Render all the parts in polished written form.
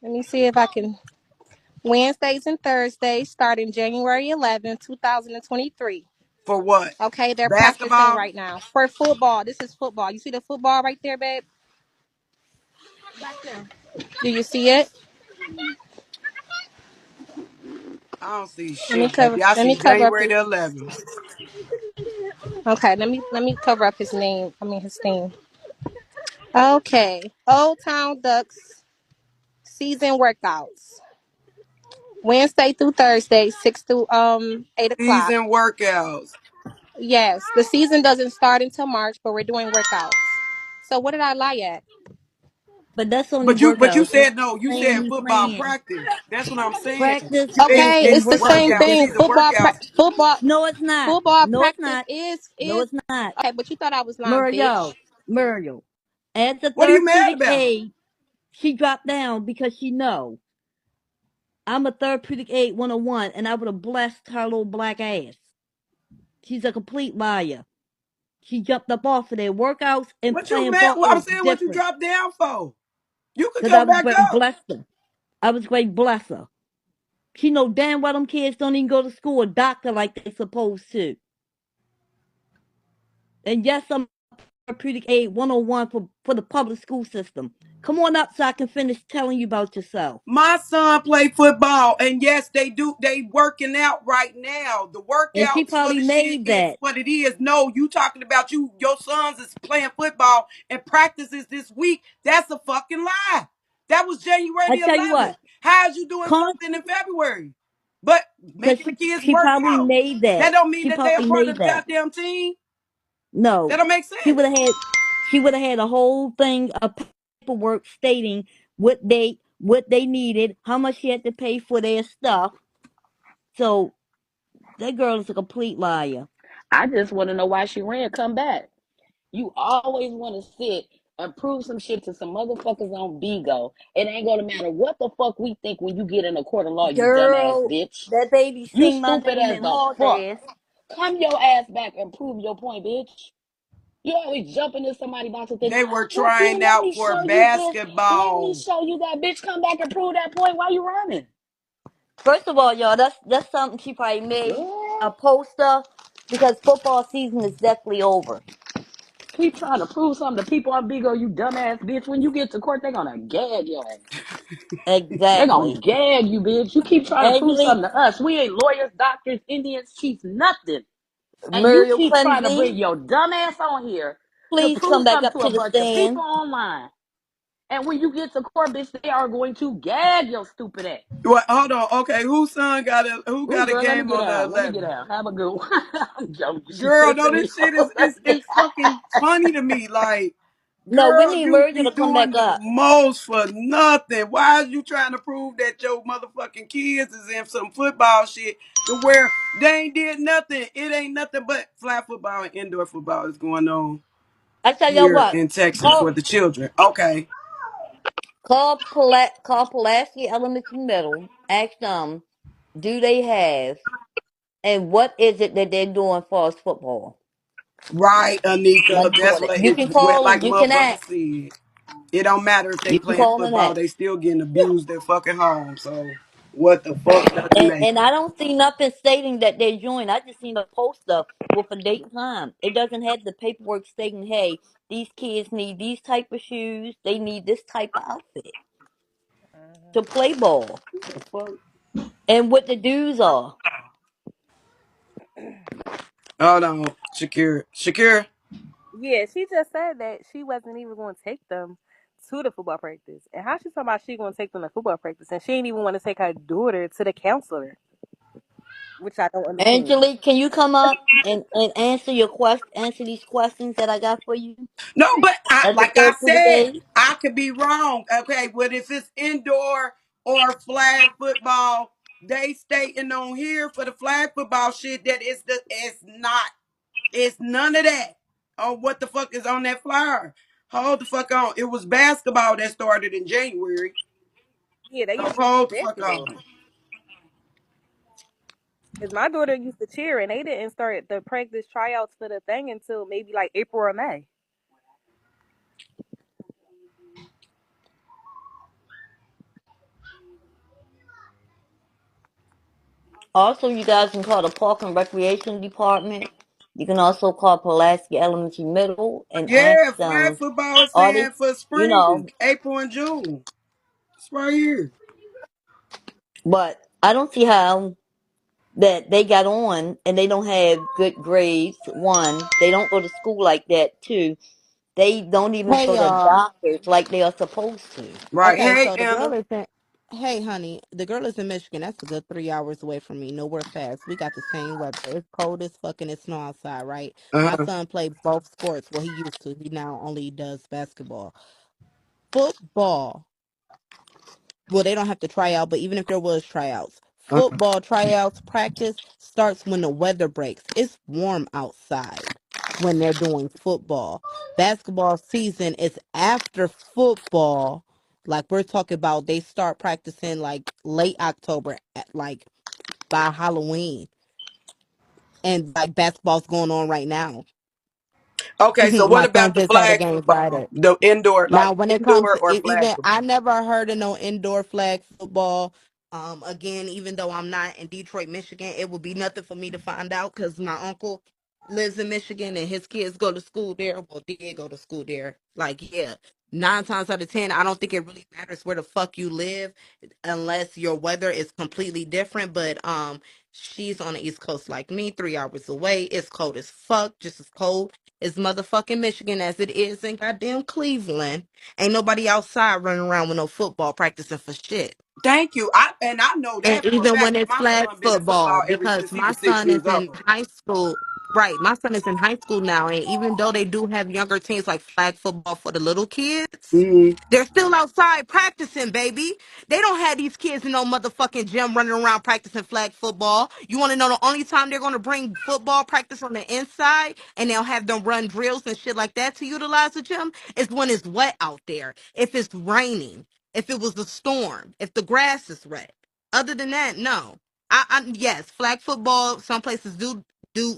Let me see if I can. Wednesdays and Thursdays starting January 11th, 2023. For what? Okay, they're practicing Basketball? right now for football. This is football. You see the football right there, babe? Back there. Do you see it? I don't see Let me shit, cover. baby. I Let see me cover up January his. the 11th. Okay, let me cover up his name. I mean his thing. Okay, Old Town Ducks season workouts. Wednesday through Thursday, 6 to 8 o'clock. Season workouts. Yes, the season doesn't start until March, but we're doing workouts. So what did I lie at? But that's only But you workouts. That's said no. You playing said you football playing. practice. That's what I'm saying. Practice You said Okay, and it's it's the workouts same are workouts. thing. These are different. workouts. No, it's not. Football No, it's practice not. No, is it's not. okay, but you thought I was lying, bitch. Muriel, Muriel. As a What are you mad therapeutic about? aide, she dropped down because she know I'm a therapeutic aide 101, and I would have blessed her little black ass. She's a complete liar. She jumped up off of there. Workouts and What you playing mad? ball I'm is saying what you different. dropped down for. You could Because I come was back going to up. bless her. I was going to bless her. She know damn well them kids don't even go to school or doctor like they supposed to. And yes, I'm therapeutic aid 101 for the public school system. Come on up so I can finish telling you about yourself. My son play football, and yes, they do. They working out right now. The And she workouts for probably the shit made is that. what it is. No, you talking about your sons is playing football and practices this week. That's a fucking lie. That was January I the tell you 11th. what, How's you doing con something in February? But because making the kids she work probably out. made That that. don't mean She that they're a probably part of made the that. goddamn team. That No, don't make she would sense. have had she would have had a whole thing of paperwork stating what they needed, how much she had to pay for their stuff. So that girl is a complete liar. I just want to know why she ran. Come back. You always want to sit and prove some shit to some motherfuckers on Bigo. It ain't gonna matter what the fuck we think when you get in a court of law, you dumbass Girl, bitch. that baby You sing my stupid name as and the hauled fuck. ass. Come your ass back and prove your point, bitch. You always jump into somebody's box and think, They were well, here, trying let me out for show you this. Let me basketball. show you that. Bitch, come back and prove that point. Why you running? First of all, y'all, that's something she probably made Girl, a poster because football season is definitely over. keep trying to prove something to people on Bigo, you dumbass bitch. When you get to court, they gonna gag your ass. They gonna Exactly. gag you, bitch. You keep trying to prove Angelique, something to us. We ain't lawyers, doctors, Indians, chiefs, nothing. And you Muriel keep trying to bring Clemsy, your dumb ass on here to please come prove back something up to a to the bunch of people stand. online. And when you get to court, bitch, they are going to gag your stupid ass. What? Hold on. Okay, who Ooh, got a girl, let me game get on the out. Let me get 11th? out. Have a good one. I'm joking. She Girl, no, pissing me this shit off. is fucking funny to me. Like, No, we girl, need you Muriel be to come doing back the up. most for nothing. Why is you trying to prove that your motherfucking kids is in some football shit to where they ain't did nothing? It ain't nothing but flag football and indoor football is going on I tell y'all here what, in Texas call for the children. Okay. call Pulaski Elementary Middle. Ask them, do they have and what is it that they're doing for us football? Right, Let's Anika. do That's it. what You it can went call like and a you can motherfucker ask. said. It don't matter if they You can playing call and football, ask. they still getting abused at fucking home. So what the fuck does it make? And I don't see nothing stating that they joined. I just seen a poster with a date and time. It doesn't have the paperwork stating, hey, these kids need these type of shoes. They need this type of outfit to play ball. The fuck? And what the dues are. Hold on, Shakira. Shakira. Yeah, she just said that she wasn't even going to take them to the football practice. And how she talking about she going to take them to football practice and she didn't even want to take her daughter to the counselor, which I don't understand. Angelique, can you come up and answer these questions that I got for you No, but as a like I therapeutic said, aid? I could be wrong. Okay, but if it's indoor or flag football, they stating on here for the flag football shit that it's not. It's none of that. Oh, what the fuck is on that flyer? Hold the fuck on. It was basketball that started in January. Yeah, they So usually hold the fuck basketball. on. Because my daughter used to cheer and they didn't start the practice tryouts for the thing until maybe like April or May. Also, you guys can call the Park and Recreation Department. You can also call Pulaski Elementary Middle and ask Yeah, flag them, football is are they, saying for you spring, know, April and June. It's right here. but I don't see how that they got on and they don't have good grades. One, they don't go to school like that. Two, they don't even Hey go to y'all. doctors like they are supposed to. Right. Okay, Hey, so the girl Anna. is in. Hey, honey, the girl is in Michigan. That's a good 3 hours away from me. Nowhere fast. We got the same weather. It's cold as fucking it's snow outside, right? My Uh-huh. son played both sports. Well, he used to. He now only does basketball. Football. Well, they don't have to try out, but even if there was tryouts, Uh-huh. football tryouts practice starts when the weather breaks. It's warm outside when they're doing football. Basketball season is after football. Like we're talking about, they start practicing like late October, like by Halloween, and like basketball's going on right now. Okay, so what My son about the just had a flag game football? Friday. The indoor, Now, like when it comes indoor to or it, flag even football? I never heard of no indoor flag football. Again, even though I'm not in Detroit, Michigan, it would be nothing for me to find out because my uncle lives in Michigan and his kids go to school there. Well, did go to school there. Like, yeah, 9 times out of 10, I don't think it really matters where the fuck you live unless your weather is completely different. But she's on the East Coast like me, 3 hours away. It's cold as fuck, just as cold as motherfucking Michigan as it is in goddamn Cleveland. Ain't nobody outside running around with no football practicing for shit. Thank you. I know And that for a even fact when 'cause it's my flag son been in football, football ever because since he my was 6 son is years in old. high school. Right, my son is in high school now, and even though they do have younger teams like flag football for the little kids, Mm-hmm. they're still outside practicing, baby. They don't have these kids in no motherfucking gym running around practicing flag football. You want to know the only time they're going to bring football practice on the inside and they'll have them run drills and shit like that to utilize the gym is when it's wet out there. If it's raining, if it was a storm, if the grass is wet. Other than that, no. Yes, flag football. Some places do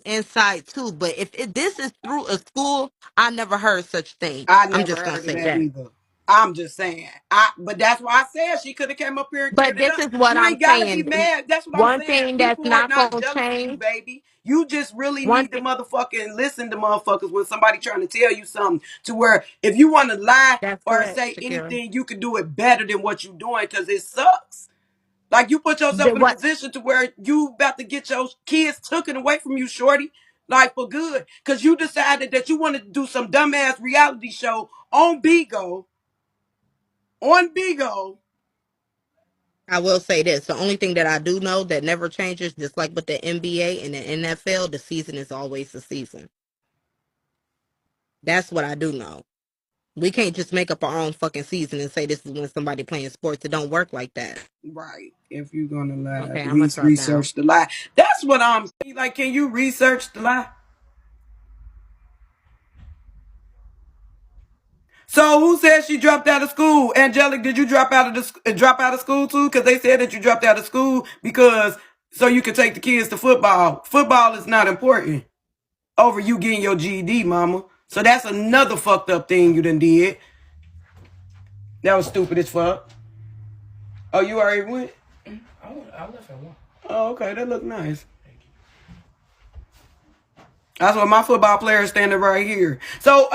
inside too, but if this is through a school, I never heard such thing. I I'm never just gonna heard of say that that. either. I'm just saying. But that's why I said she could have came up here and cleared But it this up. is what You I'm ain't gotta be saying. mad. That's what I'm One saying. thing that's People are not not gonna jealous of you, change. baby. You just really One need to thing motherfucking listen to motherfuckers when somebody trying to tell you something to where if you want to lie that's or correct, say Shakira. anything, you can do it better than what you're doing because it sucks. Like you put yourself in a What position to where you about to get your kids taken away from you, shorty, like for good, because you decided that you wanted to do some dumbass reality show on Bigo, on Bigo. I will say this: the only thing that I do know that never changes, just like with the NBA and the NFL, the season is always the season. That's what I do know. We can't just make up our own fucking season and say this is when somebody playing sports. It don't work like that. Right. If you're gonna lie, Okay, at I'm gonna least drop down. research the lie. That's what I'm like. Can you research the lie? So who said she dropped out of school? Angelic, did you drop out of school too? Because they said that you dropped out of school because so you could take the kids to football. Football is not important over you getting your GED, mama. So that's another fucked up thing you done did. That was stupid as fuck. Oh, you already went? I left at one. Oh, okay. That looked nice. That's what my football player is standing right here. So,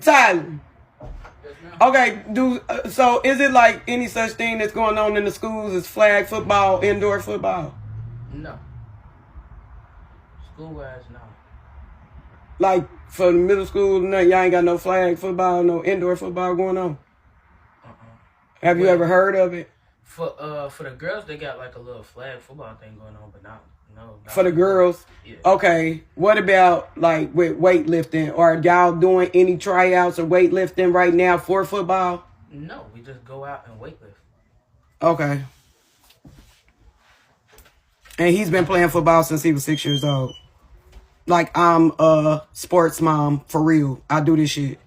Tyler. Okay, so is it like any such thing that's going on in the schools as flag football, indoor football? No. School wise, no. Like for the middle school, no, y'all ain't got no flag football, no indoor football going on. Have you ever heard of it? For the girls, they got like a little flag football thing going on, but not For the girls? Yeah. Okay. What about like with weightlifting? Are y'all doing any tryouts or weightlifting right now for football? No, we just go out and weightlift. Okay. And he's been playing football since he was 6 years old. Like I'm a sports mom for real. I do this shit.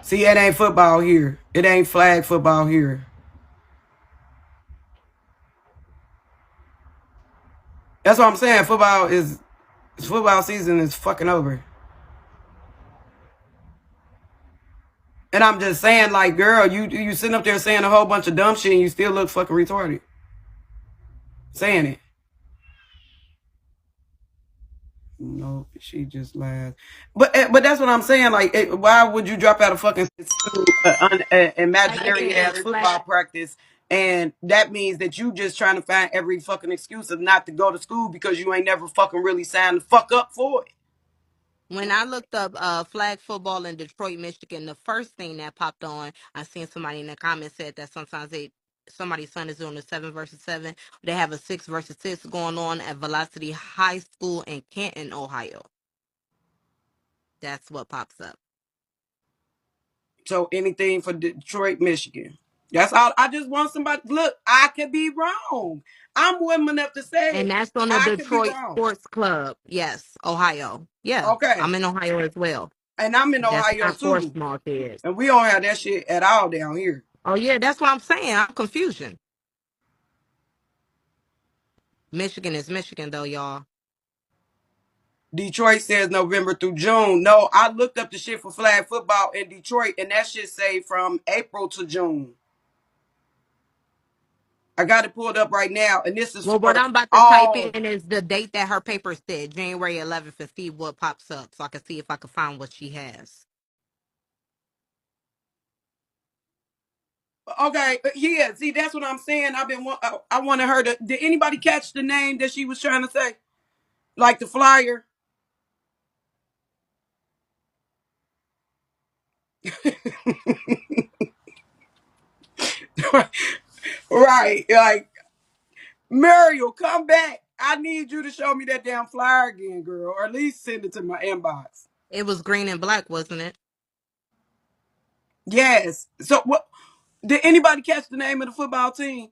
See, it ain't football here. It ain't flag football here. That's what I'm saying. Football season is fucking over. And I'm just saying, like, girl, you sitting up there saying a whole bunch of dumb shit and you still look fucking retarded. saying it. No, she just laughed. But that's what I'm saying. Like, why would you drop out of fucking school, Like I imaginary said, ass football flag. practice, and that means that you just trying to find every fucking excuse of not to go to school because you ain't never fucking really signed the fuck up for it. When I looked up flag football in Detroit, Michigan, the first thing that popped on, I seen somebody in the comments said that sometimes somebody's son is doing a 7 versus 7. They have a 6 versus 6 going on at Velocity High School in Canton, Ohio. That's what pops up. So anything for Detroit, Michigan. That's all. I just want somebody. Look, I could be wrong. I'm woman enough to say And it. that's on the I could be Detroit wrong. Sports Club. Yes, Ohio. Yeah, I'm Okay, in Ohio as well. and I'm in That's Ohio not for too, small kids. and we don't have that shit at all down here. Oh yeah, that's what I'm saying. I'm confusion. Michigan is Michigan though, y'all. Detroit says November through June. No, I looked up the shit for flag football in Detroit, and that shit say from April to June. I got it pulled up right now, and this is Well, what for I'm about to type all. in is the date that her paper said, January 11th, and see what pops up, so I can see if I can find what she has. Okay, yeah. See, that's what I'm saying. I wanted her to. Did anybody catch the name that she was trying to say? Like the flyer. Right. Like, Muriel, come back. I need you to show me that damn flyer again, girl. Or at least send it to my inbox. It was green and black, wasn't it? Yes. So what did anybody catch the name of the football team?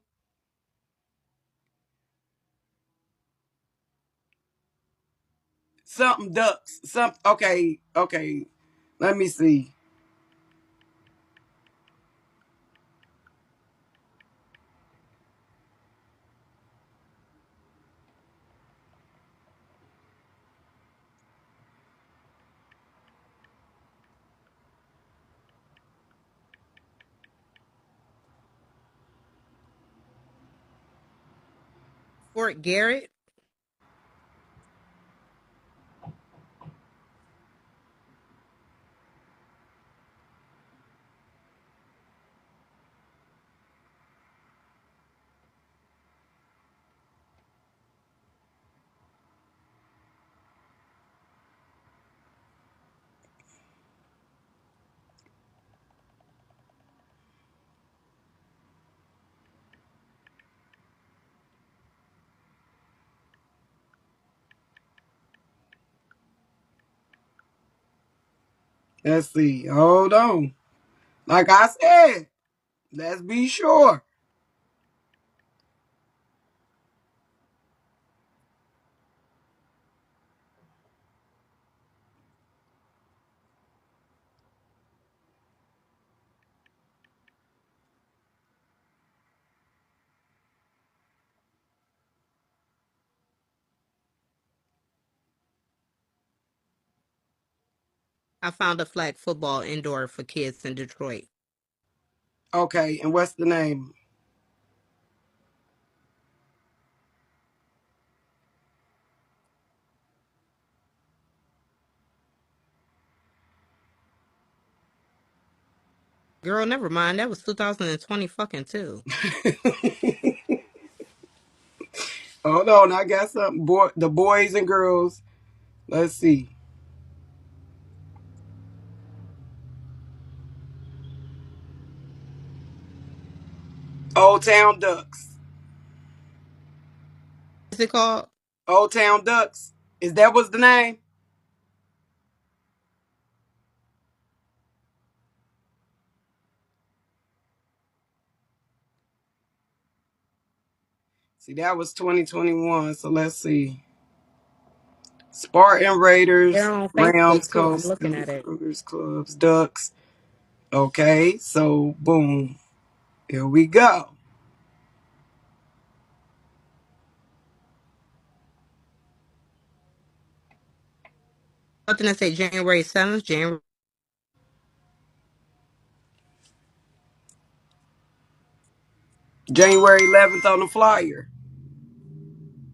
Something ducks. Some okay, okay. Let me see. Fort Garrett. Let's see. Hold on. Like I said, let's be sure. I found a flag football indoor for kids in Detroit. Okay, and what's the name? Girl, never mind. That was 2020 fucking too. Hold on, I got something. The boys and girls. Let's see. Old Town Ducks. What's it called? Old Town Ducks. Is that what's the name? See, that was 2021. So let's see. Spartan They're Raiders, on Rams, Facebook too. I'm Colts, looking at it. Cougars, Clubs, Ducks. Okay, so boom. Here we go. Nothing to say January 7th, January. January 11th on the flyer.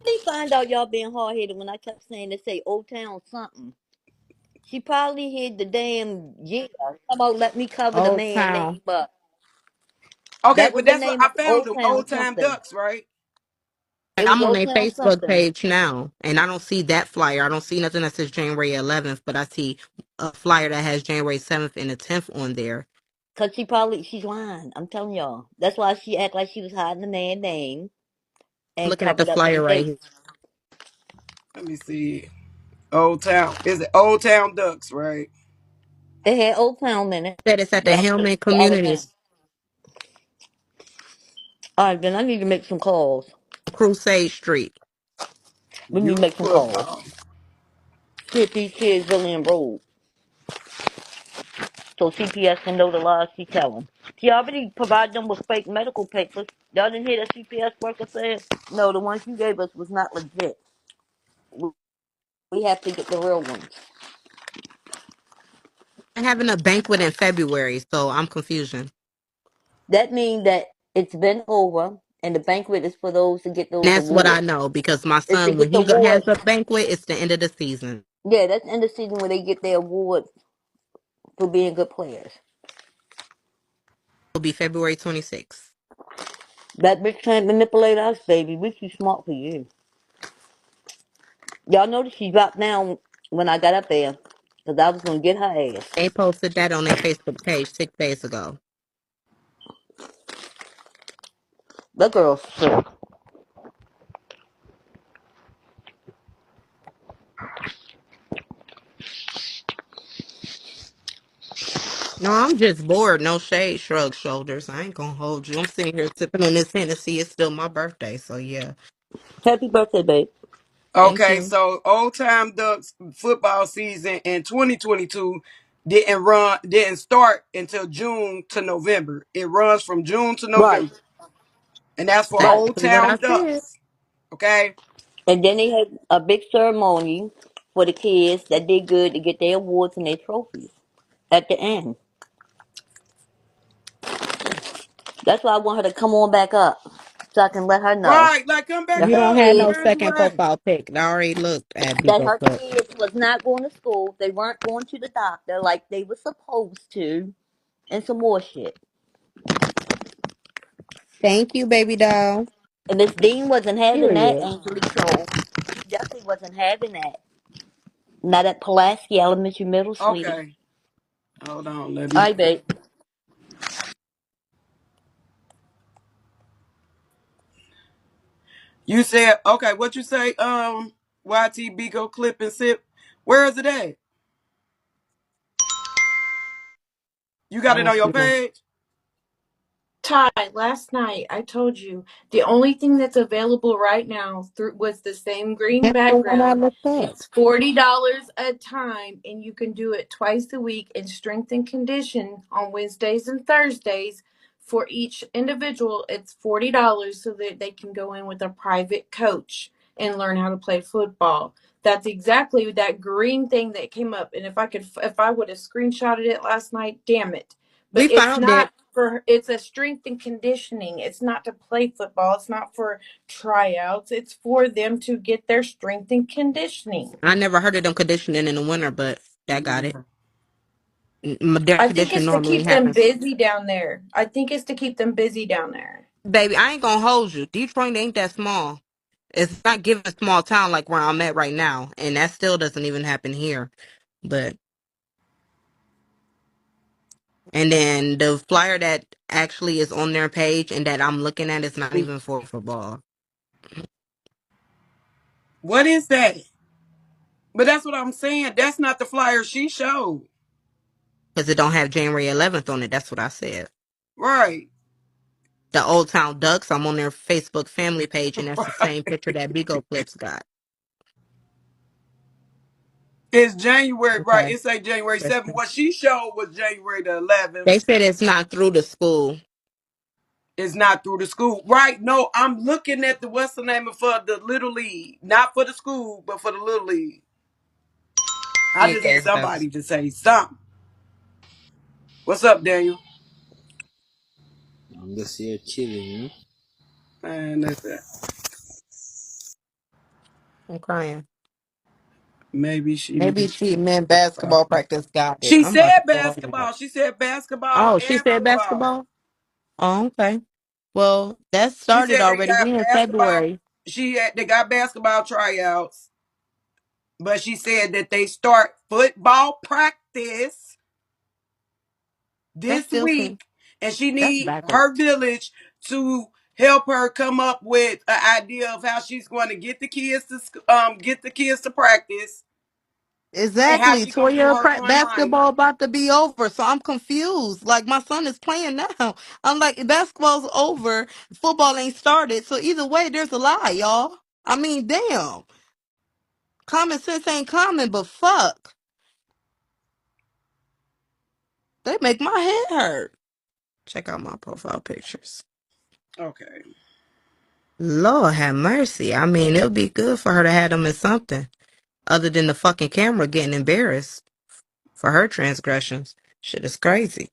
They find out y'all being hard headed when I kept saying they say Old Town something. She probably hid the damn yeah. Come about let me cover the Old man Town. name up. Okay, That was but the that's what name I of found Old them. Town Old time something. ducks, right? It And was I'm on Old their Town Facebook something. page now, and I don't see that flyer. I don't see nothing that says January 11th, but I see a flyer that has January 7th and the 10th on there. Cause she's lying. I'm telling y'all. That's why she act like she was hiding the man name and Looking at the covered up flyer them right dates. here. Let me see. Old Town. Is it Old Town Ducks, right? It had Old Town in it. Said it's at the That's Hillman the Community Alabama. Alright, then I need to make some calls. Crusade Street. We need Youth to make some calls. football. See if these kids really enrolled. So CPS can know the lies she's telling. She already provided them with fake medical papers. Y'all didn't hear that CPS worker said? No, the ones you gave us was not legit. We have to get the real ones. They're having a banquet in February, so I'm confusion. That means that it's been over, and the banquet is for those to get And those that's what I awards. know because my It's to son, when get the he has awards. a banquet, it's the end of the season. Yeah, that's the end of the season where they get their awards for being good players. It'll be February 26th. That bitch can't manipulate us, baby. We too smart for you. Y'all noticed she dropped down when I got up there, because I was going to get her ass. They posted that on their Facebook page 6 days ago. That girl's sick. No, I'm just bored. No shade, shrug shoulders. I ain't gonna hold you. I'm sitting here sipping on this Hennessy. It's still my birthday, so yeah. Happy birthday, babe. Thank Okay, you. so Old Time Ducks football season in 2022 didn't start until June to November. It runs from June to Right, November. And that's for right. Old Exactly what I Town said. Ducks. Okay? And then they had a big ceremony for the kids that did good to get their awards and their trophies at the end. That's why I want her to come on back up so I can let her know Right, like come back that You her don't up. have kids no second Right. profile pic. I already looked at that Bigo her Clip. kids was not going to school. They weren't going to the doctor like they were supposed to, and some more shit. Thank you, baby doll. And Miss Dean wasn't having that, Period. Angelique Soul. She definitely wasn't having that. Not at Pulaski Elementary Middle, sweetie. Okay. Hold on, let All me. right, babe. You said okay, what you say, YT Bigo clip and sip. Where is it at? You got it Oh, on your Bigo. page? Ty, last night I told you the only thing that's available right now was the same green That's the one I background. looked up. It's $40 a time, and you can do it twice a week in strength and condition on Wednesdays and Thursdays. For each individual, it's $40 so that they can go in with a private coach and learn how to play football. That's exactly that green thing that came up. And if I would have screenshotted it last night, damn it. But We it's found it. not for, it's a strength and conditioning. It's not to play football. It's not for tryouts. It's for them to get their strength and conditioning. I never heard of them conditioning in the winter, but that got it. Mhm. Their I think condition it's to normally keep them happens. busy down there. I think it's to keep them busy down there. Baby, I ain't gonna hold you. Detroit ain't that small. It's not giving a small town like where I'm at right now, and that still doesn't even happen here. But and then the flyer that actually is on their page and that I'm looking at is not even for football What is that? But that's what I'm saying. That's not the flyer she showed. because it don't have January 11th on it. That's what I said. Right. The Old Town Ducks. I'm on their Facebook family page, and that's the same picture that Bigo Clips got. It's January, right? Okay. It say January 7th. What she showed was January the 11th. They said it's not through the school. It's not through the school. Right. No, I'm looking at the what's the name of for the little league. Not for the school, but for the little league. I just need Yes. somebody to say something. What's up, Daniel? I'm just here chilling, Man, that's it. I'm crying. Maybe she Maybe meant she meant basketball practice. Got it. she I'm about said to call her now. basketball. She said basketball Oh, she and said football. basketball? Oh, okay. Well, that She started said they already. got We in basketball. February. They got basketball tryouts, but she said that they start football practice That's this still week, and she that's need backwards. her village to help her come up with an idea of how she's going to get the kids to practice and how Exactly. she gonna do Toya her online. basketball about to be over, so I'm confused. Like my son is playing now. I'm like basketball's over, football ain't started. So either way, there's a lie, y'all. I mean, damn. Common sense ain't common, but fuck, they make my head hurt. Check out my profile pictures. Okay. Lord have mercy. I mean, it would be good for her to have them in something other than the fucking camera getting embarrassed for her transgressions. Shit is crazy.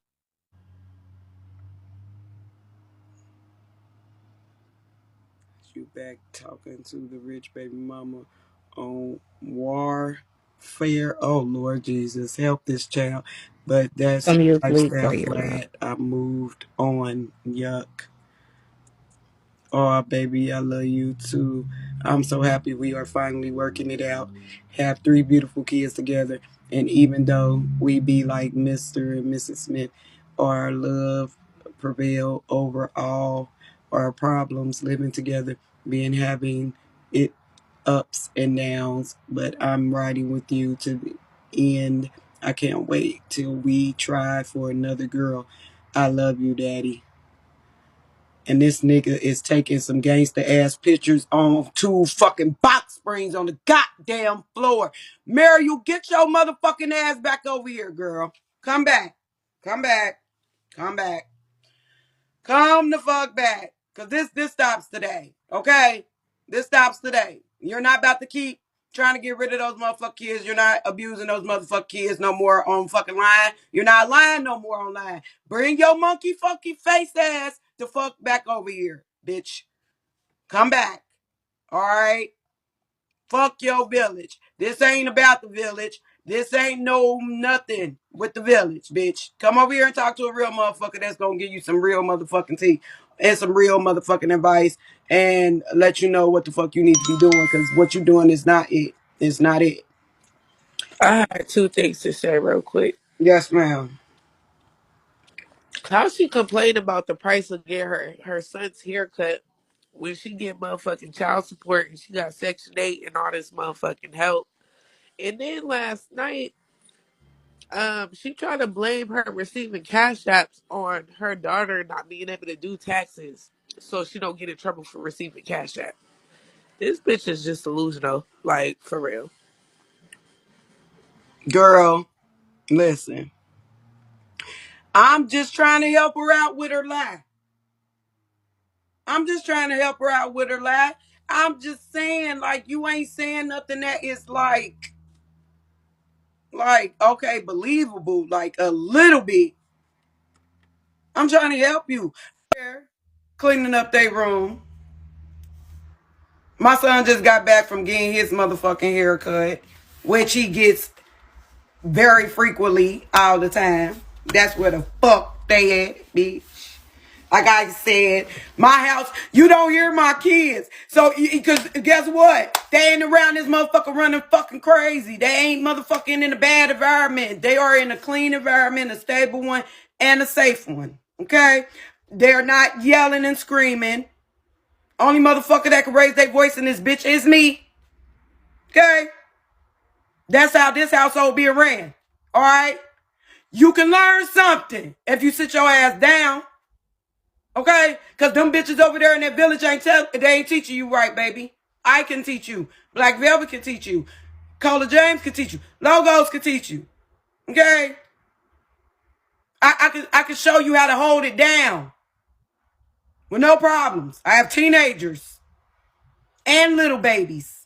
You back talking to the rich baby mama on warfare. Oh Lord Jesus, help this child. But that's Some you sleep lifestyle for you. flat. I moved on. Yuck. Oh, baby, I love you too. I'm so happy we are finally working it out. Have three beautiful kids together. And even though we be like Mr. and Mrs. Smith, our love prevail over all our problems living together, being having it ups and downs. But I'm riding with you to the end. I can't wait till we try for another girl. I love you, Daddy. And this nigga is taking some gangster ass pictures on two fucking box springs on the goddamn floor. Mary, you get your motherfucking ass back over here, girl. Come back. Come back. Come back. Come the fuck back. Cause this stops today. Okay? This stops today. You're not about to keep trying to get rid of those motherfucking kids. You're not abusing those motherfucking kids no more on fucking line. You're not lying no more online. Bring your monkey funky face ass the fuck back over here, bitch. Come back. All right? Fuck your village. This ain't about the village. This ain't no nothing with the village, bitch. Come over here and talk to a real motherfucker that's gonna give you some real motherfucking tea and some real motherfucking advice and let you know what the fuck you need to be doing because what you doing is not it. It's not it. I had two things to say real quick. Yes, ma'am. How she complained about the price of getting her son's haircut when she get motherfucking child support and she got Section 8 and all this motherfucking help. And then last night, she tried to blame her receiving cash apps on her daughter not being able to do taxes so she don't get in trouble for receiving cash app. This bitch is just delusional, like for real. Girl, listen. I'm just trying to help her out with her lie. I'm just trying to help her out with her lie. I'm just saying, like, you ain't saying nothing that is okay, believable, like a little bit. I'm trying to help you. Cleaning up their room. My son just got back from getting his motherfucking haircut, which he gets very frequently all the time. That's where the fuck they at, bitch. Like I said, my house, you don't hear my kids. So, because guess what? They ain't around this motherfucker running fucking crazy. They ain't motherfucking in a bad environment. They are in a clean environment, a stable one, and a safe one. Okay? They're not yelling and screaming. Only motherfucker that can raise their voice in this bitch is me. Okay? That's how this household be ran. All right? You can learn something if you sit your ass down. Okay? Because them bitches over there in that village they ain't teaching you right, baby. I can teach you. Black Velvet can teach you. Cola James can teach you. Logos can teach you. Okay? I can show you how to hold it down with no problems. I have teenagers and little babies.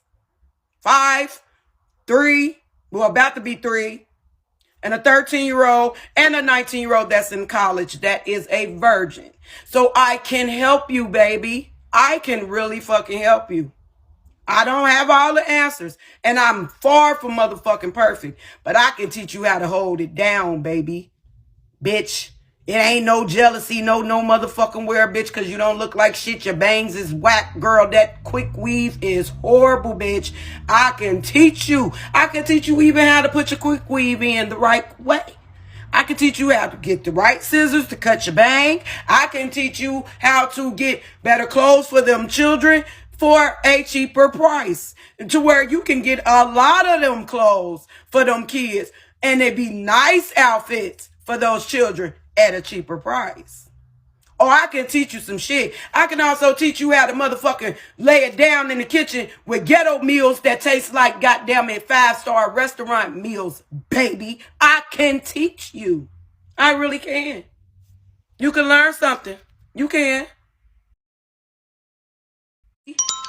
5, 3, well, about to be 3, and a 13-year-old and a 19-year-old that's in college that is a virgin. So I can help you, baby. I can really fucking help you. I don't have all the answers, and I'm far from motherfucking perfect, but I can teach you how to hold it down, baby. Bitch. It ain't no jealousy, no motherfucking wear, bitch, because you don't look like shit. Your bangs is whack, girl. That quick weave is horrible, bitch. I can teach you. I can teach you even how to put your quick weave in the right way. I can teach you how to get the right scissors to cut your bang. I can teach you how to get better clothes for them children for a cheaper price, to where you can get a lot of them clothes for them kids, and they be nice outfits for those children at a cheaper price. Or I can teach you some shit. I can also teach you how to motherfucking lay it down in the kitchen with ghetto meals that taste like goddamn it 5-star restaurant meals, baby. I can teach you. I really can. You can learn something. You can.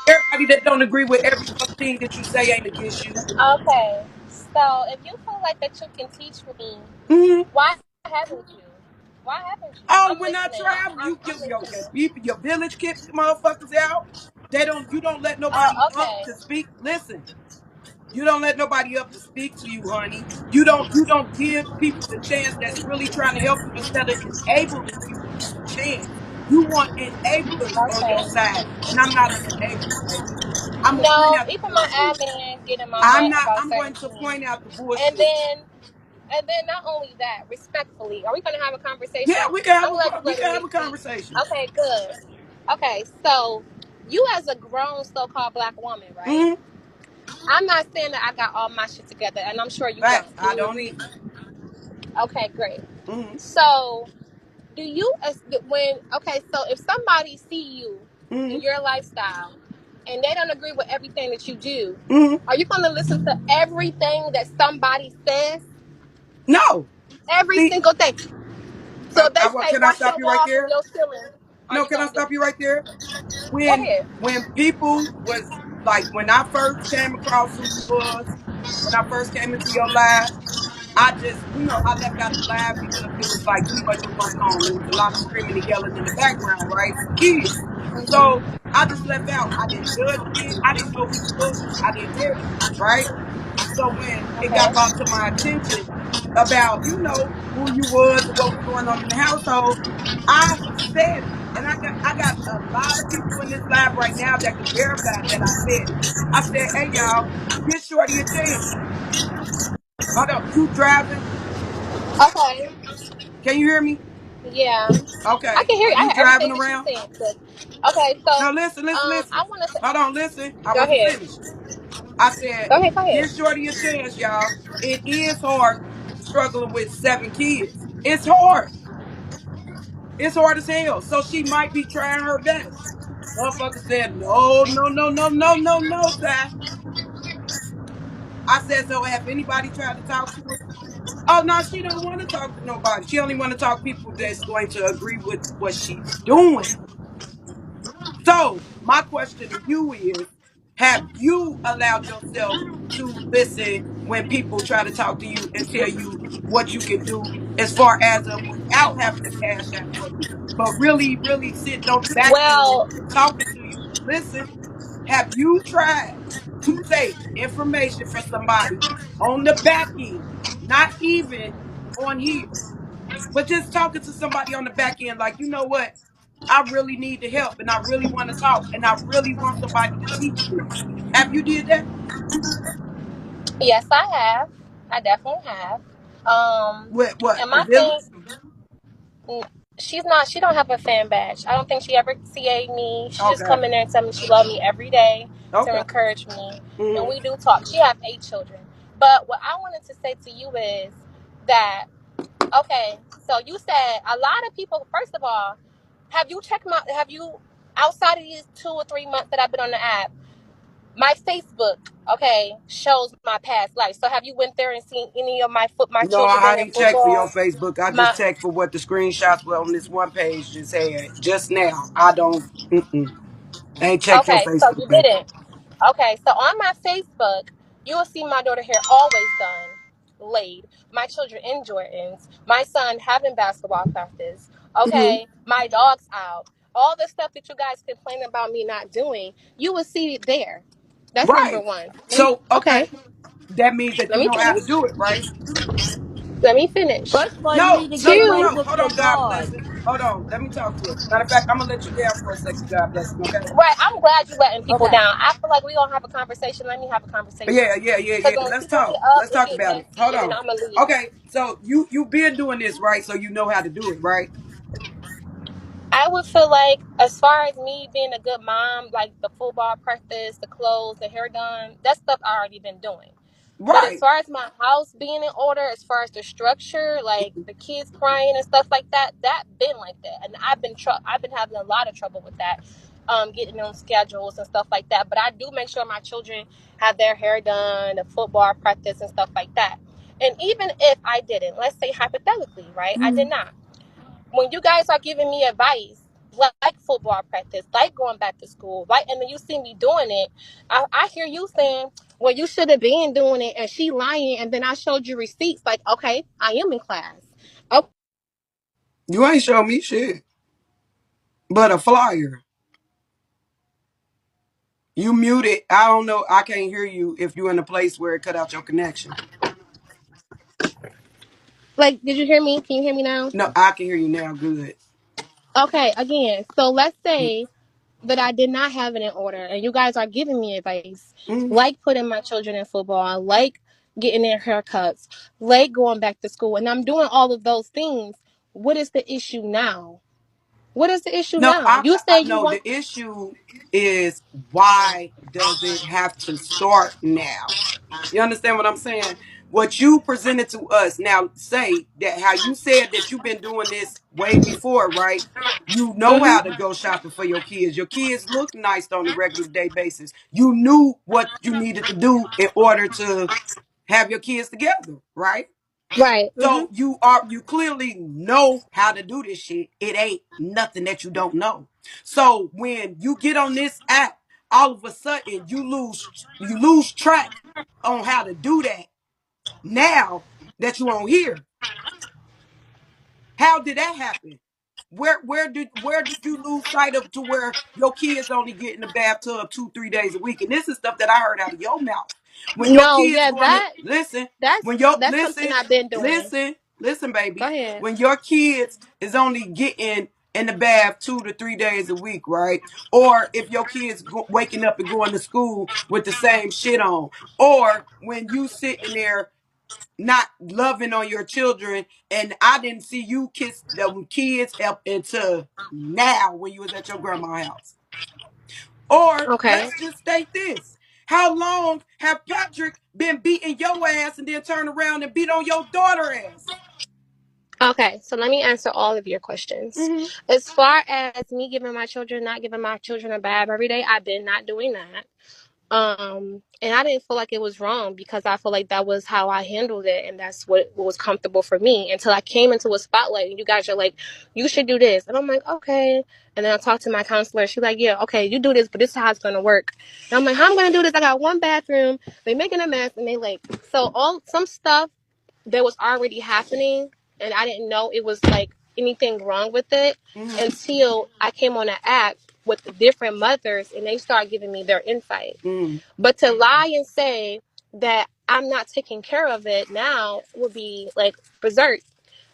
Everybody that don't agree with every fucking thing that you say ain't against you. Okay, so if you feel like that you can teach me, Mm-hmm. why haven't you? Why haven't you? Oh, I'm when I listening. travel, I'm your listening. people, your village kick motherfuckers out. You don't let nobody Oh, up okay. to speak. Listen, you don't let nobody up to speak to you, honey. You don't give people the chance that's really trying to help you instead of enabling you a chance. You want enablers on your Okay. side, and I'm not an enabler, baby. I'm gonna point No, out the even my bullshit. admin getting my I'm butt not. about I'm certain going to things, point out the and bullshit. then not only that, respectfully, are we gonna have a Yeah, conversation? I'm glad you we can letting have me a speak. conversation. Okay, good. Okay, so you as a grown so-called black woman, right? Mm-hmm. I'm not saying that I got all my shit together, and I'm sure you Facts. don't. Can I you don't agree? either. Okay, great. Mm-hmm. So, do you when okay? So, if somebody see you Mm-hmm. in your lifestyle, and they don't agree with everything that you do, Mm-hmm. are you going to listen to everything that somebody says? No. Every See, single thing. So, if they say can I wash stop your you right walls and there? your ceiling, are No, you can I going to do stop it? you right there? Go When ahead. people was like, when I first came across who you was, when I first came into your live, I just, I left out the live because it was like too much was going on. There was a lot of screaming and yelling in the background, right? From kids. So I just left out. I didn't judge it. I didn't know who you was. I didn't care, right? So when it got Okay. brought to my attention about, who you was and what was going on in the household, I said it. And I got a lot of people in this live right now that can verify that I said it. I said, hey y'all, give Shorty a chance. Hold up, you driving? Okay. Can you hear me? Yeah. I Okay. can hear Are you. I you hear driving everything that you're around? saying. Sis. Okay, so Now listen, listen. I want to say, Hold on, listen. I go wasn't ahead. finished. I said, Go ahead. Go ahead. give Shorty a chance, y'all. It is hard struggling with 7 kids. It's hard. It's hard as hell. So she might be trying her best. Motherfucker said, no, no, no, no, no, no, no, Ty. I said, so have anybody tried to talk to her? Oh, no, she don't want to talk to nobody. She only want to talk to people that's going to agree with what she's doing. So my question to you is, have you allowed yourself to listen when people try to talk to you and tell you what you can do as far as without having to cash out for you, but really, really sitting on the back end Well, talking to you? Listen, have you tried to take information from somebody on the back end, not even on here, but just talking to somebody on the back end, like, you know what? I really need the help and I really want to talk and I really want somebody to teach me. Have you did that? yes, I have. I definitely have. With what? And The my thing, village? she's not. She don't have a fan badge. I don't think she ever CA'd me. She just Okay. come in there and tell me she love me every day to Okay. encourage me, and Mm-hmm. we do talk. She have 8 children. But what I wanted to say to you is that okay. So you said a lot of people. First of all, have you checked my? Have you outside of these 2 or 3 months that I've been on the app? My Facebook, okay, shows my past life. So have you went there and seen any of my No, children I being in ain't checked for your football? Facebook. I just My checked for what the screenshots were on this one page just had just now. I don't. Ain't checked your okay, so Facebook, you baby. didn't. Okay, so on my Facebook, you will see my daughter hair always done, laid. My children in Jordans. My son having basketball practice. Mm-hmm. Okay, my dog's out. All the stuff that you guys complain about me not doing, you will see it there. That's number Right. one. So, Okay, okay, that means that let you me know how finish. to do it, right? Let me finish. First of all, you No, need to no, get no, no, right Two. no. with Hold your on, God God. blessing. Hold on. Let me talk to her. Matter of fact, I'm gonna let you down for a second, God blessing, okay? Right. I'm glad you letting people Okay. down. I feel like we gonna have a conversation. Let me have a conversation. Yeah, yeah, yeah, Because yeah. when Let's people get talk. up, Let's it talk get about it. messy, Hold and then on. I'm gonna leave. Okay, so you been doing this, right? So you know how to do it, right? I would feel like, as far as me being a good mom, like the football practice, the clothes, the hair done, that stuff I already been doing. But as Right. far as my house being in order, as far as the structure, like the kids crying and stuff like that, that been like that, and I've been having a lot of trouble with that, getting on schedules and stuff like that. But I do make sure my children have their hair done, the football practice and stuff like that. And even if I didn't, let's say hypothetically, right, I did Mhm. not, when you guys are giving me advice, like football practice, like going back to school, like, and then you see me doing it, I hear you saying, well, you should have been doing it, and she lying, and then I showed you receipts, like, okay, I am in class. Oh, You ain't show me shit, but a flyer. You muted. I don't know. I can't hear you if you're in a place where it cut out your connection. like, did you hear me? Can you hear me now? No, I can hear you now. Good. Okay, again, so let's say that I did not have it in order, and you guys are giving me advice, Mm. like putting my children in football, like getting their haircuts, like going back to school, and I'm doing all of those things. What is the issue now? What is the issue No, now? You say you no. want. The issue is why does it have to start now? You understand what I'm saying? What you presented to us now, say that how you said that you've been doing this way before, right? You know how to Hmm. go shopping for your kids. Your kids look nice on a regular day basis. You knew what you needed to do in order to have your kids together, right? Right. Hmm. So you clearly know how to do this shit. It ain't nothing that you don't know. So when you get on this app, all of a sudden you lose track on how to do that now that you on here. How did that happen? Where did you lose sight of to where your kids only get in the bathtub 2-3 days a week? And this is stuff that I heard out of your mouth. When your No, kids yeah, going to listen, that's when your that's something I've been doing. listen, Go baby. ahead. When your kids is only getting in the bath 2 to 3 days a week, right? Or if your kids waking up and going to school with the same shit on, or when you sitting there not loving on your children, and I didn't see you kiss them kids up until now when you was at your grandma's house. Or Okay. let's just state this. How long have Patrick been beating your ass and then turn around and beat on your daughter ass? Okay. So let me answer all of your questions. Mm-hmm. As far as me not giving my children a bath every day, I've been not doing that. And I didn't feel like it was wrong, because I feel like that was how I handled it, and that's what was comfortable for me, until I came into a spotlight and you guys are like, you should do this, and I'm like, okay. And then I talked to my counselor. She's like, yeah, okay, you do this, but this is how it's gonna work. And I'm like, how am I gonna do this? I got one bathroom, they making a mess, and they like, so all some stuff that was already happening, and I didn't know it was like anything wrong with it Mm-hmm. until I came on an app with the different mothers, and they started giving me their insight. Mm-hmm. But to lie and say that I'm not taking care of it now would be like berserk.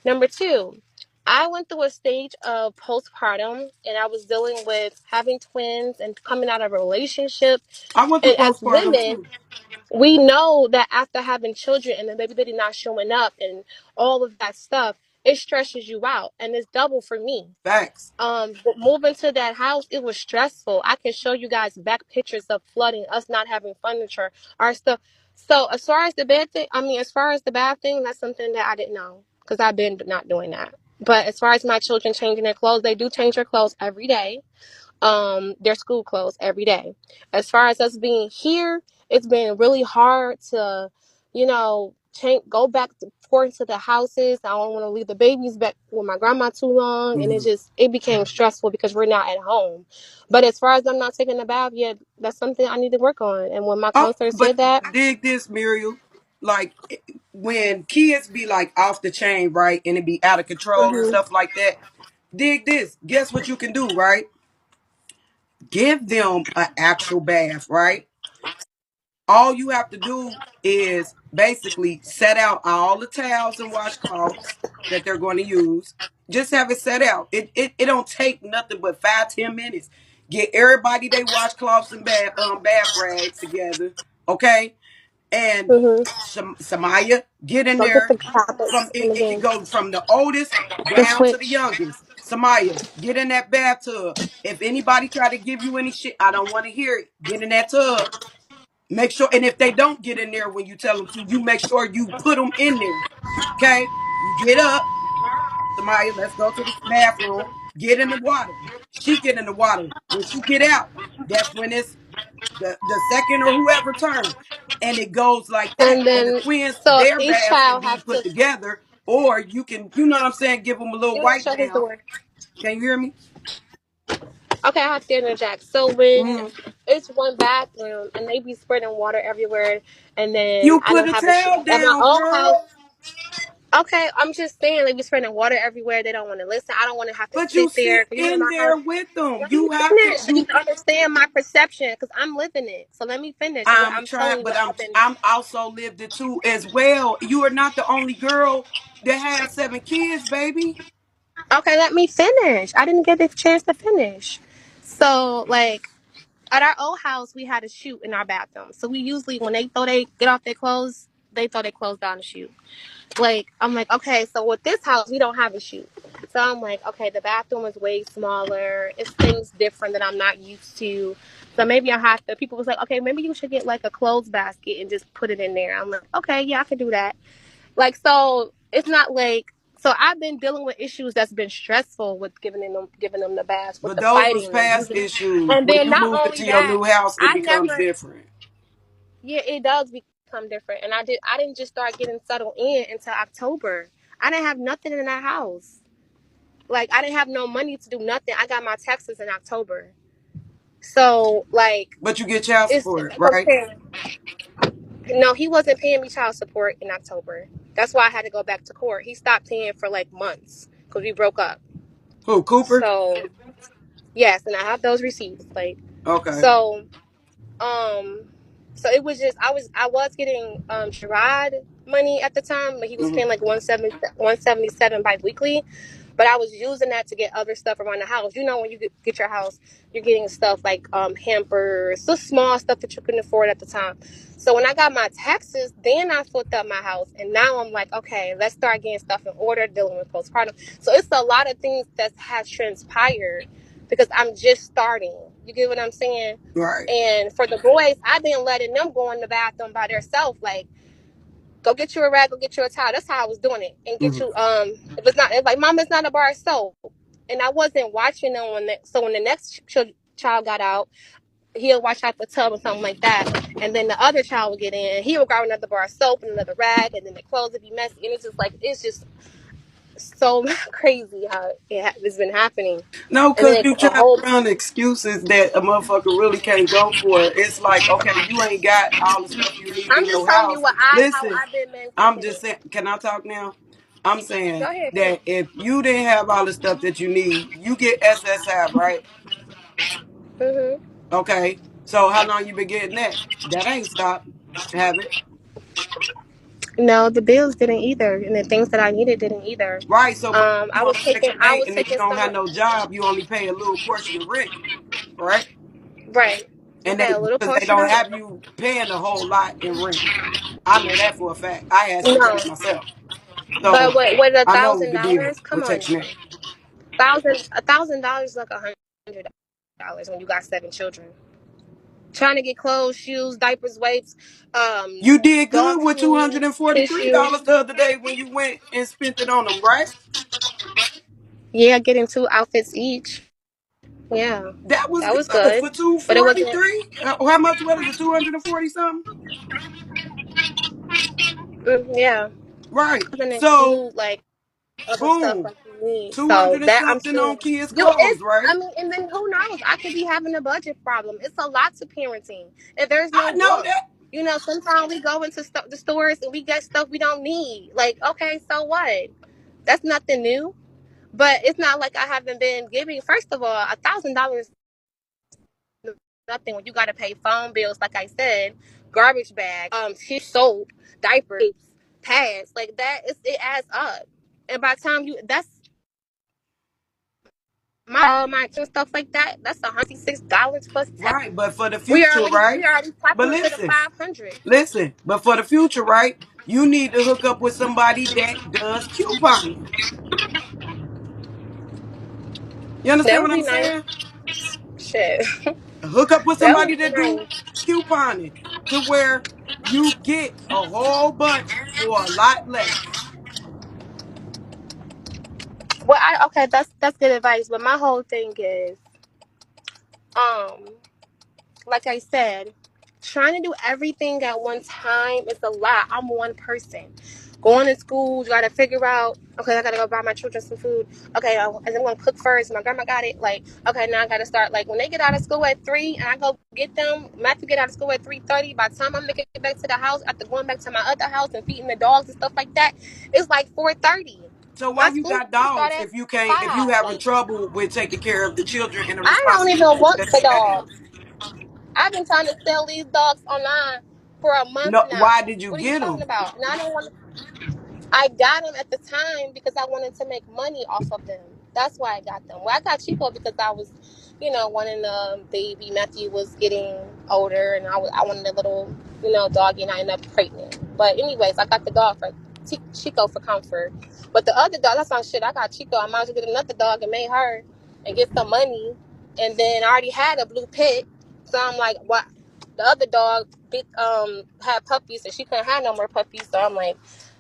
Number two, I went through a stage of postpartum, and I was dealing with having twins and coming out of a relationship. I went through And as postpartum women, too. we know that after having children and the baby daddy not showing up and all of that stuff, it stresses you out. And it's double for me. Facts. But moving to that house, it was stressful. I can show you guys back pictures of flooding, us not having furniture, our stuff. So as far as the bad thing, as far as the bad thing, that's something that I didn't know, because I've been not doing that. But as far as my children changing their clothes, they do change their clothes every day, their school clothes every day. As far as us being here, it's been really hard to, change, go back to forth to the houses. I don't want to leave the babies back with my grandma too long, and Mm-hmm. it became stressful because we're not at home. But as far as I'm not taking a bath yet, that's something I need to work on. And when my Oh, counselor but said that, dig this, Muriel. Like when kids be like off the chain, right, and it be out of control and hmm stuff like that. Dig this. Guess what you can do, right? Give them an actual bath, right? All you have to do is basically set out all the towels and washcloths that they're going to use. Just have it set out. It don't take nothing but 5-10 minutes. Get everybody they washcloths and bath rags together, okay? And Mhm. Samaya, get in Go get there. the topics in the It game. goes from the oldest The down to the switch. youngest. Samaya, get in that bathtub. If anybody try to give you any shit, I don't want to hear it. Get in that tub. Make sure, and if they don't get in there when you tell them to, you make sure you put them in there. Okay? You get up, Samaya, let's go to the bathroom. Get in the water. She get in the water. When she get out, that's when it's the second or whoever turn. And it goes like that. And And the then, twins, so their each baths can child be has put to, together, or you can, you know what I'm saying, give them a little you gotta wipe shut his down. door. Can you hear me? Okay, I have to interject. So when Mm-hmm. it's one bathroom and they be spreading water everywhere, and then You I put don't a have a shoe towel at my down, old house. girl. Okay, I'm just saying they be spreading water everywhere. They don't want to listen. I don't want to have to But you sit there. sit 'Cause you know in my house. there with them. Let me You have to. finish so you can understand my perception because I'm living it. So let me finish. I'm I'm trying, telling you but what I've been. I'm also lived it too as well. You are not the only girl that has 7 kids, baby. Okay, let me finish. I didn't get the chance to finish. So like at our old house, we had a chute in our bathroom. So we usually when they get off their clothes, they throw their clothes down the chute. Like I'm like, okay, so with this house we don't have a chute. So I'm like, okay, the bathroom is way smaller. It's things different that I'm not used to. So maybe I have to. People was like, okay, maybe you should get like a clothes basket and just put it in there. I'm like, okay, yeah, I can do that. Like so, it's not like so I've been dealing with issues that's been stressful with giving them the baths with But the those was fighting and past using. issues. And When then you not moved only into your that, new house, it I becomes never. different. Yeah, it does become different. And I didn't just start getting settled in until October. I didn't have nothing in that house. Like I didn't have no money to do nothing. I got my taxes in October. So like But you get child it's support, like I'm right? saying. No, he wasn't paying me child support in October. That's why I had to go back to court. He stopped paying for like months because we broke up. Who, Cooper? So yes, and I have those receipts. Like Okay. so, um, so it was just I was getting Gerard money at the time, but he was Mm-hmm. paying like 177 bi-weekly. But I was using that to get other stuff around the house. You know, when you get your house, you're getting stuff like hampers, so small stuff that you couldn't afford at the time. So when I got my taxes, then I flipped up my house, and now I'm like, okay, let's start getting stuff in order, dealing with postpartum. So it's a lot of things that has transpired because I'm just starting. You get what I'm saying? Right. And for the boys, I've been letting them go in the bathroom by themselves, like go get you a rag, go get you a towel. That's how I was doing it. And get Mm-hmm. you if it's not, it's like mom, it's not a bar of soap. And I wasn't watching them so when the next child got out, he'll wash out the tub or something like that. And then the other child would get in, he would grab another bar of soap and another rag, and then the clothes would be messy. And it's just so crazy how it's been happening. No, And because then you a try to whole run excuses that a motherfucker really can't go for. It's like, okay, you ain't got all the stuff you need I'm in just your telling you house. how Listen, I've been I'm maintaining just it. saying, can I talk now? I'm saying Go ahead. that if you didn't have all the stuff that you need, you get SSI, right? Hmm. Okay. So how long you been getting that? That ain't stopped. Have it? No, the bills didn't either, and the things that I needed didn't either. Right. So, but I you was on taking, Section I 8, was and if you taking don't some, have no job, you only pay a little portion of rent, right? right. You And pay they, a little because they portion don't of have it. you paying a whole lot in rent. I know that for a fact. I had Section No, 8 myself. but So with a I know thousand the deal dollars, come with on Section now, 8. $1,000 is like $100 when you got 7 children. Trying to get clothes, shoes, diapers, wipes, You did dog good with food, tissue. $243 the other day when you went and spent it on them, right? Yeah, getting 2 outfits each. Yeah, That was that was good good, for but it wasn't. 243. How much was it? 240 something? Yeah, Right. doesn't So, include like other stuff boom. like you need. 200 So and that I'm something still, on kids' yo, clothes, it's, right? I mean, and then who knows? I could be having a budget problem. It's a lot to parenting. If there's I no know book, that. sometimes we go into the stores and we get stuff we don't need. Like, okay, so what? That's nothing new. But it's not like I haven't been giving. First of all, $1,000 nothing when you got to pay phone bills, like I said, garbage bag, his soap, diapers, pads, like that. It adds up. And by the time that's my and stuff like that, that's $166 plus tax. Right, but for the We future, already right? we already But tapping into the listen, 500. but for the future, right? You need to hook up with somebody that does couponing. You That understand would what be I'm nice. saying? Shit, Hook up with that would somebody be that do nice. couponing to where you get a whole bunch for a lot less. Well, okay, that's good advice. But my whole thing is, um, like I said, trying to do everything at one time is a lot. I'm one person. Going to school, you gotta figure out, okay, I gotta go buy my children some food. Okay, and I'm gonna cook first. My grandma got it. Like, okay, now I gotta start. Like, when they get out of school at 3 and I go get them, Matthew get out of school at 3:30. By the time I'm making it back to the house, after going back to my other house and feeding the dogs and stuff like that, it's like 4:30. So why My you school got start dogs at if you 5. having Like, trouble with taking care of the children and the I don't even responsibility want that the you have? dogs. I've been trying to sell these dogs online for a month No, why now. did you What are you get talking them? about? And I don't want. I got them at the time because I wanted to make money off of them. That's why I got them. Well, I got Chico because I was, wanting a baby. Matthew was getting older, and I wanted a little, doggy, and I ended up pregnant. But anyways, I got the dog for Chico for comfort. But the other dog, that's not shit. I got Chico. I might as well get another dog and make her and get some money. And then I already had a blue pit, so I'm like, what? The other dog, had puppies, and she couldn't have no more puppies. So I'm like.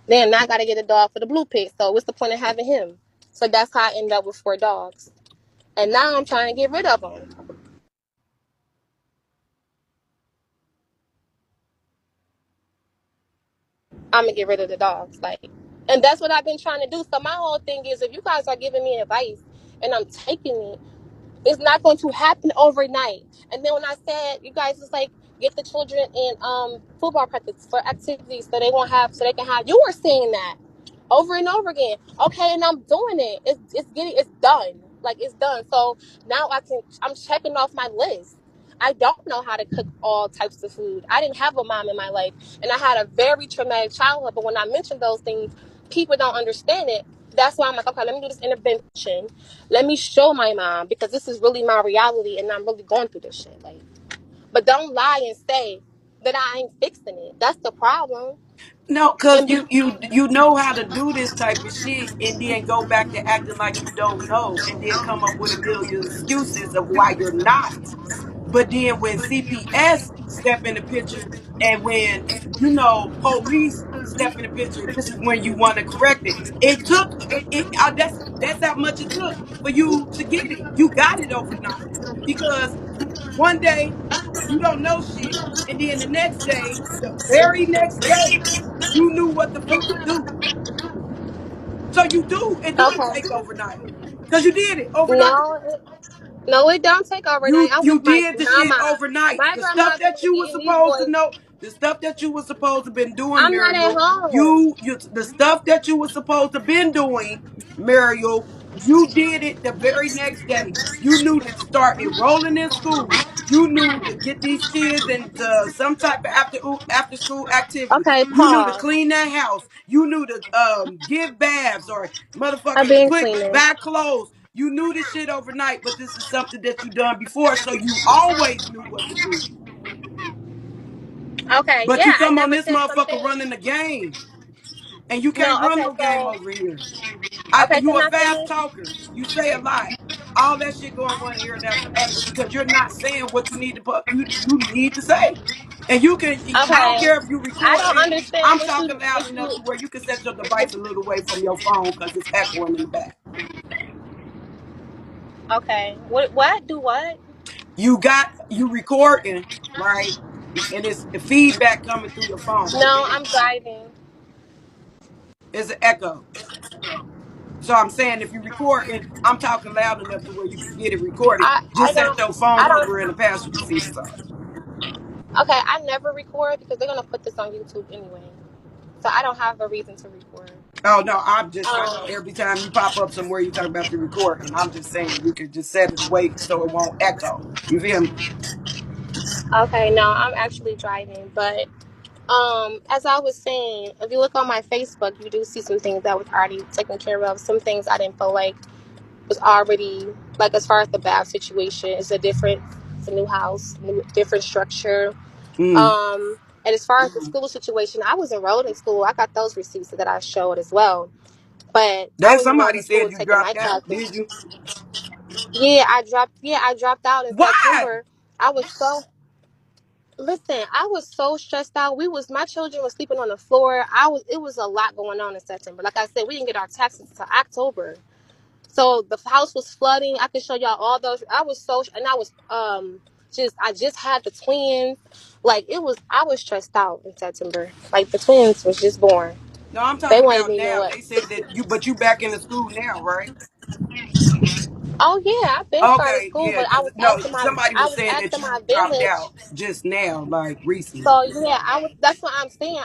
Then I gotta get a dog for the blue pit. So what's the point of having him? So that's how I end up with 4 dogs. And now I'm trying to get rid of them. I'm gonna get rid of the dogs, and that's what I've been trying to do. So my whole thing is, if you guys are giving me advice and I'm taking it, it's not going to happen overnight. And then when I said, you guys just like get the children in football practice for activities so they can have. You were saying that over and over again. Okay, and I'm doing it. It's done. Like, it's done. So now I'm checking off my list. I don't know how to cook all types of food. I didn't have a mom in my life, and I had a very traumatic childhood. But when I mention those things, people don't understand it. That's why I'm like, okay, let me do this intervention. Let me show my mom, because this is really my reality, and I'm really going through this shit. Like, but don't lie and say that I ain't fixing it. That's the problem. No, cause And you know how to do this type of shit, and then go back to acting like you don't know, and then come up with a million excuses of why you're not. But then when CPS step in the picture, and when police step in the picture, this is when you want to correct it. It took that's how much it took for you to get it. You got it overnight because one day you don't know shit, and then the very next day, you knew what the fuck to do. So it do okay, take overnight because you did it overnight. no, no, it don't take overnight. I'm You with my did the shit grandma. overnight. My The stuff grandma that been you were getting these supposed to boys. know, the stuff that you were supposed to been doing, I'm not at Mariel, home. the stuff that you were supposed to been doing, Mariel, you did it the very next day. You knew to start enrolling in school. You knew to get these kids into some type of after school activity. Okay, You knew to pause. clean that house. You knew to give baths or I've motherfucking been cleaning. buy clothes. You knew this shit overnight, but this is something that you done before, so you always knew what to do. Okay, But you yeah, I come on never this said motherfucker something. running the game, and you No, can't run okay, no game so over here. okay, You can a I fast finish? talker. You say a lot. All that shit going one ear and out the other because you're not saying what you need to put. You need to say, and you can. I don't Okay, care if you I don't recording. understand I'm what talking loud enough to where you can set your device a little away from your phone because it's echoing in the back. Okay, what do what? You recording, right? And it's feedback coming through your phone. No, I'm driving. It's an echo. So I'm saying if you recording, I'm talking loud enough to where you can get it recorded. I Just set don't your phone I over in don't the passenger seat or something. Okay, I never record because they're gonna put this on YouTube anyway. So I don't have a reason to record. Oh no, I'm just Um, every time you pop up somewhere you talk about the recording, I'm just saying you could just set it away so it won't echo. You feel me? Okay, no, I'm actually driving, but as I was saying, if you look on my Facebook, you do see some things that was already taken care of. Some things I didn't feel like was already like as far as the bath situation, it's a new house, different structure. Mm. And as far as the school situation, I was enrolled in school. I got those receipts that I showed as well. But I That was enrolled somebody in school said you taking my dropped out, classes. did you? Yeah, I dropped. Yeah, I dropped out in Why? September. I was so Listen, I was so stressed out. My children were sleeping on the floor. It was a lot going on in September. Like I said, we didn't get our taxes until October. So the house was flooding. I can show y'all all those. And I was I just had the twins. I was stressed out in September. Like the twins was just born. No, I'm They talking wanted about me to know now. what. They said that but you back in the school now, right? Oh yeah, I've been started Okay, school, yeah, but because no, somebody I was was saying that asking you my dropped village. out just now, like recently. So yeah, I was. That's what I'm saying.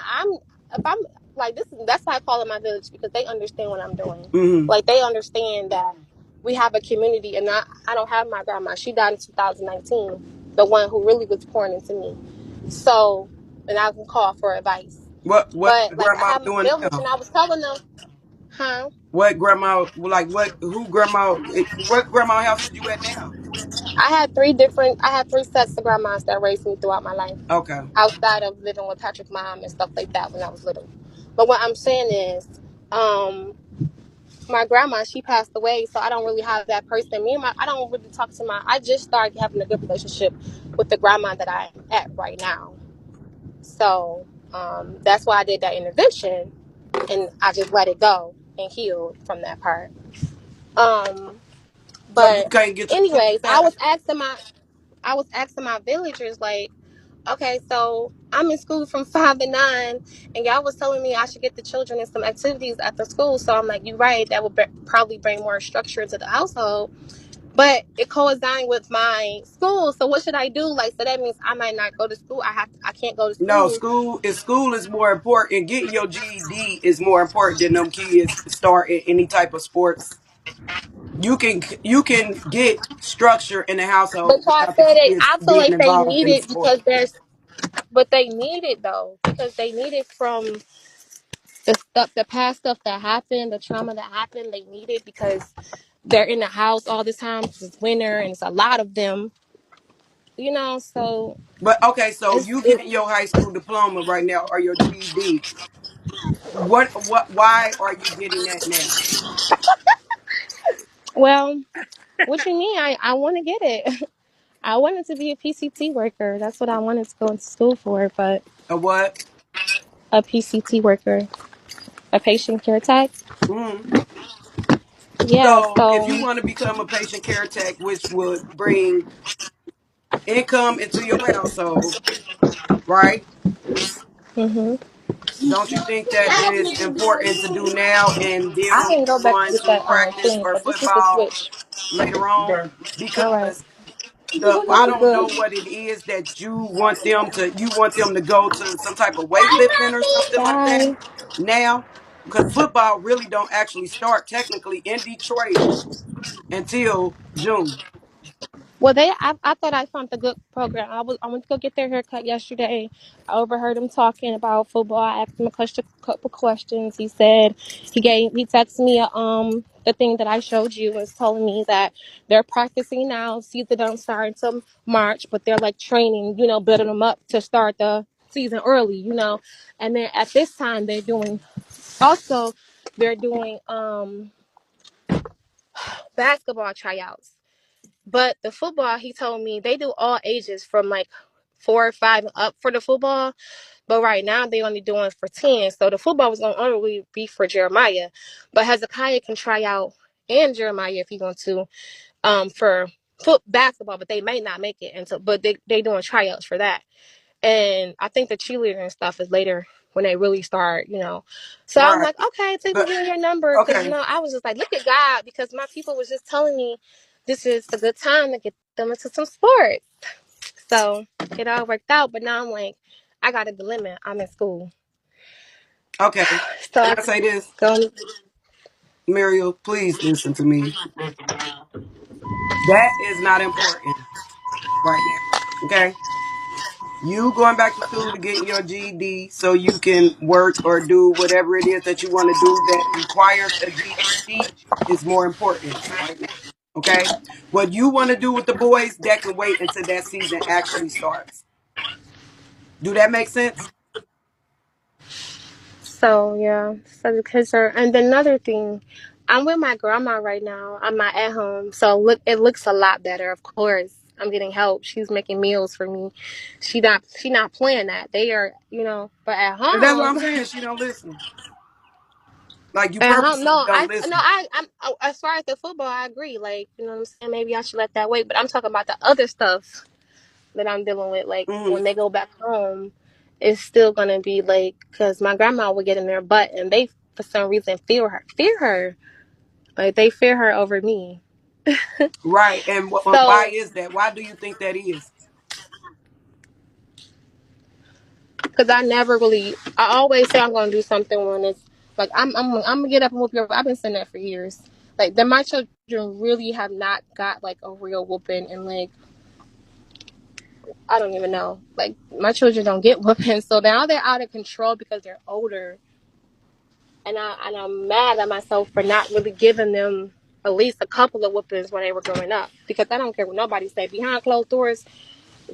If I'm like this. That's why I call it my village because they understand what I'm doing. Mm-hmm. Like they understand that we have a community, and I don't have my grandma. She died in 2019. The one who really was pouring into me. So, and I can call for advice. What But like I grandma have my doing village, now? and I was telling them, huh? What grandma like what grandma house is you at now? I had three sets of grandmas that raised me throughout my life. Okay. Outside of living with Patrick's mom and stuff like that when I was little. But what I'm saying is, um, my grandma, she passed away, so I don't really have that person. I don't really talk to I just started having a good relationship with the grandma that I'm at right now. So that's why I did that intervention and I just let it go and healed from that part. Um, So you but can't get your twins anyways, back? I was asking my villagers like, okay, so I'm in school from 5 to 9, and y'all was telling me I should get the children in some activities after school. So I'm like, you're right. That would probably bring more structure into the household. But it coinciding with my school. So what should I do? Like, so that means I might not go to school. I can't go to No, school. school is more important. Getting your GED is more important than them kids starting any type of sports. You can get structure in the household But y'all without the said it. kids I feel getting like they involved need in it sport. because they need it though because they need it from the past stuff that happened, the trauma that happened. They need it because they're in the house all the time because it's winter and it's a lot of them, so But okay, so it's you getting your high school diploma right now or your GED. Why are you getting that now? well, what you mean? I want to get it. I wanted to be a PCT worker. That's what I wanted to go into school for, but A what? a PCT worker, a patient care tech. Mm. Yeah, So if you so want to become a patient care tech, which would bring income into your household, right? hmm Don't you think that is important to do now and then I when can you go back go to get into that practice thing, or but this is the football switch. later on? All right. Because I I'm don't good. know what it is that you want them to go to some type of weightlifting or something like that Bye. now, because football really don't actually start technically in Detroit until June. I thought I found a good program. I went to go get their haircut yesterday. I overheard him talking about football. I asked him couple questions. He texted me the thing that I showed you was telling me that they're practicing now. Season don't start until March, but they're like training, building them up to start the season early, And then at this time they're doing basketball tryouts. But the football, he told me they do all ages from like 4 or 5 and up for the football. But right now they only doing for 10. So the football was gonna only be for Jeremiah. But Hezekiah can try out and Jeremiah if he want to for foot basketball, but they may not make it until but they doing tryouts for that. And I think the cheerleader and stuff is later when they really start. So I'm Right. like, okay, take me But get your number because okay. I was just like, look at God because my people was just telling me this is a good time to get them into some sports. So it all worked out, but now I'm like, I got a dilemma. I'm in school, Okay. so Can I I can say this? go. Muriel, please listen to me. That is not important right now. Okay? You going back to school to get your GED so you can work or do whatever it is that you want to do that requires a GED is more important right now. Okay? What you want to do with the boys, that can wait until that season actually starts. Do that make sense? So yeah, so the kids are, and then another thing, I'm with my grandma right now. I'm not at home, so look, it looks a lot better. Of course, I'm getting help. She's making meals for me. She not playing that. They are, but at And that's what I'm home, saying. She don't listen. Like you at home. purposely No, don't I no, listen. I'm as far as the football, I agree. Like what I'm saying, maybe I should let that wait. But I'm talking about the other stuff that I'm dealing with. Like Hmm. when they go back home, it's still gonna be like because my grandma would get in their butt, and they for some reason fear her. Like they fear her over me. Right. And why So, is that? Why do you think that is? because I always say I'm gonna do something when it's like I'm gonna get up and whoop your. I've been saying that for years. Like that, my children really have not got like a real whooping, and like I don't even know. Like my children don't get whooping, so now they're out of control because they're older, and I'm mad at myself for not really giving them at least a couple of whoopings when they were growing up because I don't care what nobody say behind closed doors.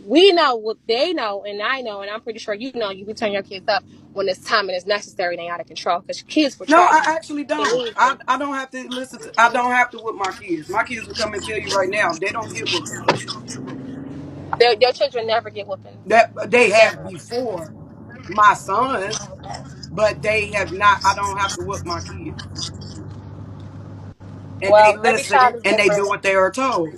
We know what they know, and I know, and I'm pretty sure you know. You can turn your kids up when it's time and it's necessary. They out of control because kids will No, try I you. actually They don't. need I, you. I don't have to listen to, I don't have to whip my kids. My kids will come and tell you right now, they don't get whoopings. Their children never get whoopings. That they have Never. before my sons, but they have not. I don't have to whoop my kids. And they Well, every listen child is and they do different. what they are told.